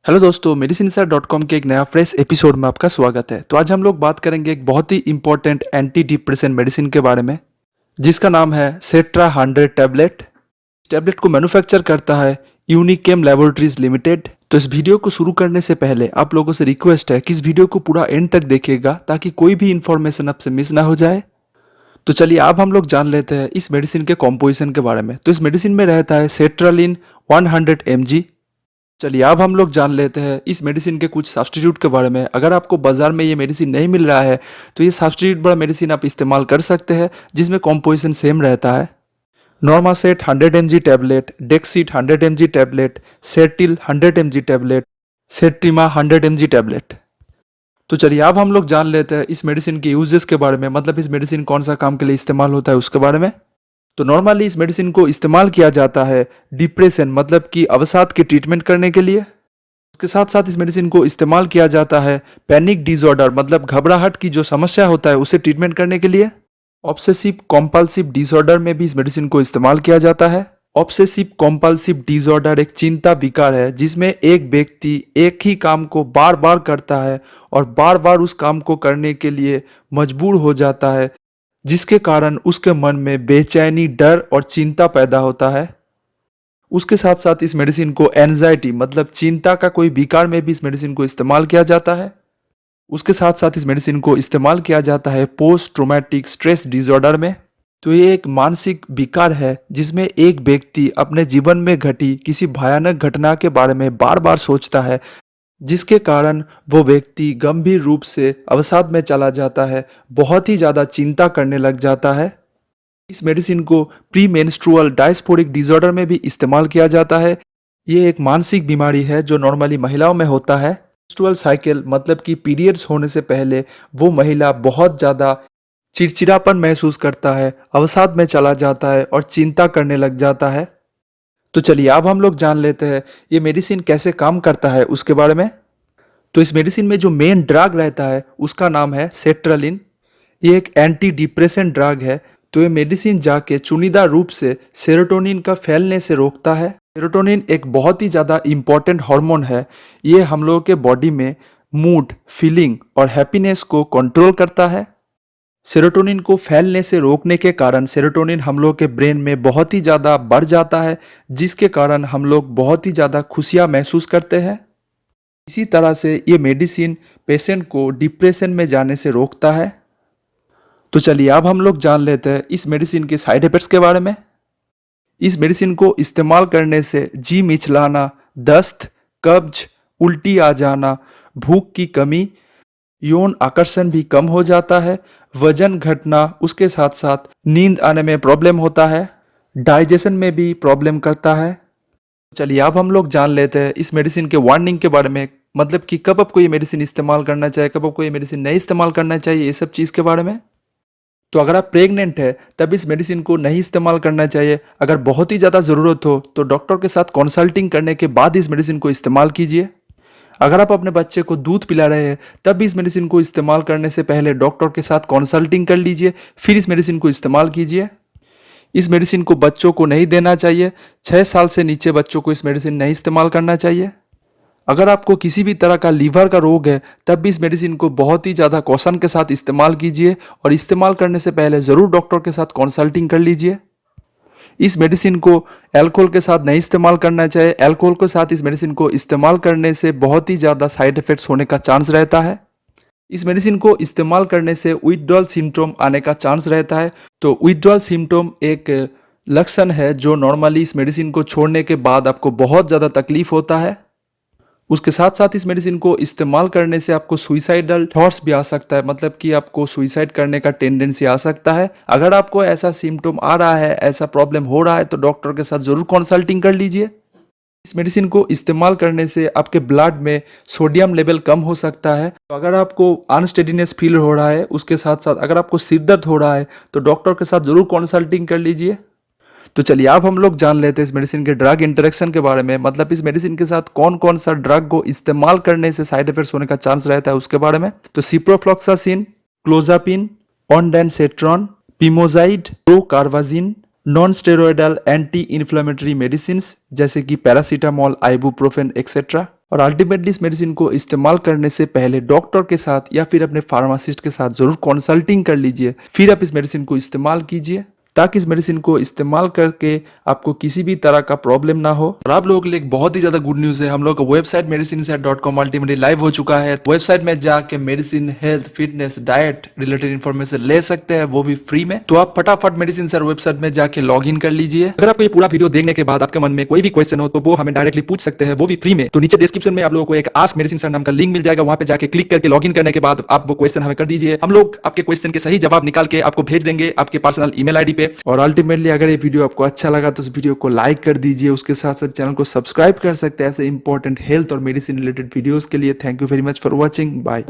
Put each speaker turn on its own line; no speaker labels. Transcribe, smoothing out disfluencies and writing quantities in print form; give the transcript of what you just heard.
Hello दोस्तों, medicinsar.com के एक नया फ्रेश एपिसोड में आपका स्वागत है। तो आज हम लोग बात करेंगे एक बहुत ही इंपॉर्टेंट एंटी डिप्रेशन मेडिसिन के बारे में, जिसका नाम है सेट्रा 100 टैबलेट। टैबलेट को मैन्युफैक्चर करता है यूनिकेम लैबोरेटरीज लिमिटेड। तो इस वीडियो को शुरू करने से पहले आप लोगों से रिक्वेस्ट है कि इस वीडियो को पूरा एंड तक देखिएगा ताकि कोई भी इंफॉर्मेशन आपसे मिस ना हो जाए। तो चलिए अब हम लोग जान लेते हैं इस मेडिसिन के कॉम्पोजिशन के बारे में। तो इस मेडिसिन में रहता है सेट्रालिन 100 mg। चलिए अब हम लोग जान लेते हैं इस मेडिसिन के कुछ सब्स्टिट्यूट के बारे में। अगर आपको बाजार में ये मेडिसिन नहीं मिल रहा है तो ये सब्स्टिट्यूट बड़ा मेडिसिन आप इस्तेमाल कर सकते हैं, जिसमें कॉम्पोजिशन सेम रहता है। Normaset 100 mg tablet, Dexit 100 mg tablet, Setil 100 mg tablet, Setrima 100 mg tablet. तो चलिए अब हम लोग जान लेते हैं इस मेडिसिन के यूजेस के बारे में, मतलब इस मेडिसिन कौन सा काम के लिए इस्तेमाल होता है उसके बारे में। तो नॉर्मली इस मेडिसिन को इस्तेमाल किया जाता है डिप्रेशन मतलब कि अवसाद के ट्रीटमेंट करने के लिए। उसके साथ साथ इस मेडिसिन को इस्तेमाल किया जाता है पैनिक डिसऑर्डर मतलब घबराहट की जो समस्या होता है उसे ट्रीटमेंट करने के लिए। ऑब्सेसिव कॉम्पल्सिव डिसऑर्डर में भी इस मेडिसिन को इस्तेमाल किया जाता है। ऑब्सेसिव कॉम्पल्सिव डिसऑर्डर एक चिंता विकार है जिसमें एक व्यक्ति एक ही काम को बार बार करता है और बार बार उस काम को करने के लिए मजबूर हो जाता है, जिसके कारण उसके मन में बेचैनी, डर और चिंता पैदा होता है। उसके साथ साथ इस मेडिसिन को एंजाइटी मतलब चिंता का कोई विकार में भी इस मेडिसिन को इस्तेमाल किया जाता है। उसके साथ साथ इस मेडिसिन को इस्तेमाल किया जाता है पोस्ट ट्रॉमेटिक स्ट्रेस डिसऑर्डर में। तो ये एक मानसिक विकार है जिसमें एक व्यक्ति अपने जीवन में घटी किसी भयानक घटना के बारे में बार बार सोचता है, जिसके कारण वो व्यक्ति गंभीर रूप से अवसाद में चला जाता है, बहुत ही ज़्यादा चिंता करने लग जाता है। इस मेडिसिन को प्री मेंस्ट्रुअल डायस्फोरिक डिसऑर्डर में भी इस्तेमाल किया जाता है। ये एक मानसिक बीमारी है जो नॉर्मली महिलाओं में होता है। मेंस्ट्रुअल साइकिल मतलब कि पीरियड्स होने से पहले वो महिला बहुत ज़्यादा चिड़चिड़ापन महसूस करता है, अवसाद में चला जाता है और चिंता करने लग जाता है। तो चलिए अब हम लोग जान लेते हैं ये मेडिसिन कैसे काम करता है उसके बारे में। तो इस मेडिसिन में जो मेन ड्रग रहता है उसका नाम है सेट्रालिन। ये एक एंटी डिप्रेशन ड्रग है। तो ये मेडिसिन जाके चुनिंदा रूप से सेरोटोनिन का फैलने से रोकता है। सेरोटोनिन एक बहुत ही ज़्यादा इम्पॉर्टेंट हार्मोन है। ये हम लोगों के बॉडी में मूड, फीलिंग और हैप्पीनेस को कंट्रोल करता है। सेरोटोनिन को फैलने से रोकने के कारण सेरोटोनिन हम लोग के ब्रेन में बहुत ही ज़्यादा बढ़ जाता है, जिसके कारण हम लोग बहुत ही ज़्यादा खुशियाँ महसूस करते हैं। इसी तरह से ये मेडिसिन पेशेंट को डिप्रेशन में जाने से रोकता है। तो चलिए अब हम लोग जान लेते हैं इस मेडिसिन के साइड इफेक्ट्स के बारे में। इस मेडिसिन को इस्तेमाल करने से जी मिचलाना, दस्त, कब्ज, उल्टी आ जाना, भूख की कमी, यौन आकर्षण भी कम हो जाता है, वजन घटना, उसके साथ साथ नींद आने में प्रॉब्लम होता है, डाइजेशन में भी प्रॉब्लम करता है। चलिए अब हम लोग जान लेते हैं इस मेडिसिन के वार्निंग के बारे में, मतलब कि कब आपको ये मेडिसिन इस्तेमाल करना चाहिए, कब आपको ये मेडिसिन नहीं इस्तेमाल करना चाहिए, ये सब चीज़ के बारे में। तो अगर आप प्रेग्नेंट है तब इस मेडिसिन को नहीं इस्तेमाल करना चाहिए। अगर बहुत ही ज़्यादा ज़रूरत हो तो डॉक्टर के साथ कंसल्टिंग करने के बाद इस मेडिसिन को इस्तेमाल कीजिए। अगर आप अपने बच्चे को दूध पिला रहे हैं तब भी इस मेडिसिन को इस्तेमाल करने से पहले डॉक्टर के साथ कंसल्टिंग कर लीजिए, फिर इस मेडिसिन को इस्तेमाल कीजिए। इस मेडिसिन को बच्चों को नहीं देना चाहिए। 6 साल से नीचे बच्चों को इस मेडिसिन नहीं इस्तेमाल करना चाहिए। अगर आपको किसी भी तरह का लीवर का रोग है तब भी इस मेडिसिन को बहुत ही ज़्यादा कॉशन के साथ इस्तेमाल कीजिए और इस्तेमाल करने से पहले ज़रूर डॉक्टर के साथ कंसल्टिंग कर लीजिए। इस मेडिसिन को अल्कोहल के साथ नहीं इस्तेमाल करना चाहिए। अल्कोहल के साथ इस मेडिसिन को इस्तेमाल करने से बहुत ही ज़्यादा साइड इफ़ेक्ट्स होने का चांस रहता है। इस मेडिसिन को इस्तेमाल करने से विथड्रॉल सिम्टोम आने का चांस रहता है। तो विथड्रॉल सिम्टोम एक लक्षण है जो नॉर्मली इस मेडिसिन को छोड़ने के बाद आपको बहुत ज़्यादा तकलीफ होता है। उसके साथ साथ इस मेडिसिन को इस्तेमाल करने से आपको सुइसाइडल थॉट्स भी आ सकता है, मतलब कि आपको सुइसाइड करने का टेंडेंसी आ सकता है। अगर आपको ऐसा सिम्टोम आ रहा है, ऐसा प्रॉब्लम हो रहा है तो डॉक्टर के साथ ज़रूर कंसल्टिंग कर लीजिए। इस मेडिसिन को इस्तेमाल करने से आपके ब्लड में सोडियम लेवल कम हो सकता है। तो अगर आपको अनस्टेडीनेस फील हो रहा है, उसके साथ साथ अगर आपको सिर दर्द हो रहा है तो डॉक्टर के साथ ज़रूर कंसल्टिंग कर लीजिए। तो चलिए अब हम लोग जान लेते हैं इस मेडिसिन के ड्रग इंटरेक्शन के बारे में, मतलब इस मेडिसिन के साथ कौन कौन सा ड्रग को इस्तेमाल करने से साइड इफेक्ट्स होने का चांस रहता है उसके बारे में। तो ciprofloxacin, clozapine, ondansetron, pimozide, procarbazine, non steroidal anti inflammatory medicine जैसे कि पैरासीटामोल, आइबुप्रोफेन एक्सेट्रा। और अल्टीमेटली इस मेडिसिन को इस्तेमाल करने से पहले डॉक्टर के साथ या फिर अपने फार्मासिस्ट के साथ जरूर कंसल्टिंग कर लीजिए, फिर आप इस मेडिसिन को इस्तेमाल कीजिए, ताकि इस मेडिसिन को इस्तेमाल करके आपको किसी भी तरह का प्रॉब्लम ना हो। और आप लोगों के लिए एक बहुत ही ज्यादा गुड न्यूज है, हम लोग का वेबसाइट medicineset.com अल्टीमेटली लाइव हो चुका है। वेबसाइट में जाके medicine, health, fitness, diet related information ले सकते हैं, वो भी फ्री में। तो आप फटाफट मेडिसिन सर वेबसाइट में जाके लॉग इन कर लीजिए। अगर आपको ये पूरा वीडियो देखने के बाद आपके मन में कोई भी क्वेश्चन हो तो वो हमें डायरेक्टली पूछ सकते हैं, वो भी फ्री में। तो नीचे डिस्क्रिप्शन में आप लोगों को एक आस्क मेडिसिन सर नाम का लिंक मिल जाएगा, वहां पे जाके क्लिक करके लॉग इन करने के बाद आप वो क्वेश्चन हमें कर दीजिए, हम लोग आपके क्वेश्चन के सही जवाब निकाल के आपको भेज देंगे आपके पर्सनल ईमेल आईडी पे। और अल्टीमेटली अगर ये वीडियो आपको अच्छा लगा तो इस वीडियो को लाइक कर दीजिए, उसके साथ साथ चैनल को सब्सक्राइब कर सकते हैं ऐसे इंपॉर्टेंट हेल्थ और मेडिसिन रिलेटेड वीडियोस के लिए। Thank you very much for watching, bye.